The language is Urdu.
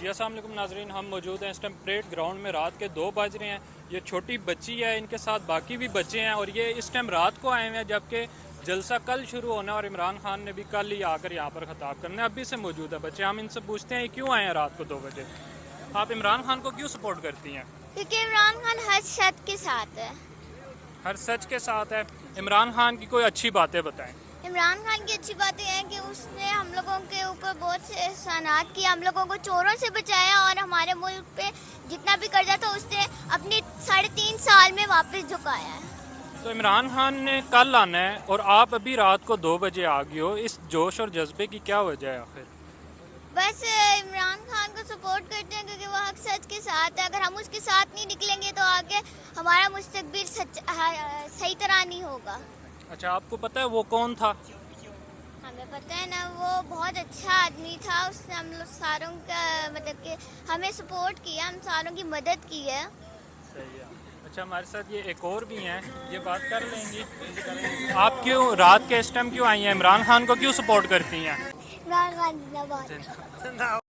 جی السلام علیکم ناظرین، ہم موجود ہیں اس ٹائم پریڈ گراؤنڈ میں، رات کے 2 بج رہے ہیں۔ یہ چھوٹی بچی ہے، ان کے ساتھ باقی بھی بچے ہیں اور یہ اس ٹائم رات کو آئے ہوئے ہیں، جبکہ جلسہ کل شروع ہونا ہے اور عمران خان نے بھی کل ہی آ کر یہاں پر خطاب کرنا ہے۔ ابھی سے موجود ہے بچے، ہم ان سے پوچھتے ہیں کیوں آئے ہیں رات کو 2 بجے، آپ عمران خان کو کیوں سپورٹ کرتی ہیں؟ کیونکہ عمران خان ہر شخص کے ساتھ ہے۔ ہر سچ کے ساتھ ہے۔ عمران خان کی کوئی اچھی باتیں بتائیں۔ عمران خان کی اچھی بات یہ ہے کہ اس نے ہم لوگوں کے اوپر بہت سے احسانات کیے، ہم لوگوں کو چوروں سے بچایا اور ہمارے ملک پہ جتنا بھی قرضہ تھا اس نے اپنی 3.5 سال میں واپس جھکایا ہے۔ تو عمران خان نے کل آنا ہے اور آپ ابھی رات کو 2 بجے آ گئے ہو، اس جوش اور جذبے کی کیا وجہ ہے آخر؟ بس عمران خان کو سپورٹ کرتے ہیں کیونکہ وہ حق سچ کے ساتھ ہے۔ اگر ہم اس کے ساتھ نہیں نکلیں گے تو آگے ہمارا مستقبل صحیح طرح نہیں ہوگا۔ اچھا، آپ کو پتہ ہے وہ کون تھا؟ ہمیں پتہ ہے نا، وہ بہت اچھا آدمی تھا، اس نے ہم لوگ ساروں کا مطلب کہ ہمیں سپورٹ کیا، ہم ساروں کی مدد کی ہے۔ صحیح ہے۔ اچھا، ہمارے ساتھ یہ ایک اور بھی ہیں، یہ بات کر لیں گی۔ آپ کیوں رات کے اس ٹائم کیوں آئی ہیں؟ عمران خان کو کیوں سپورٹ کرتی ہیں؟ عمران خان زندہ باد۔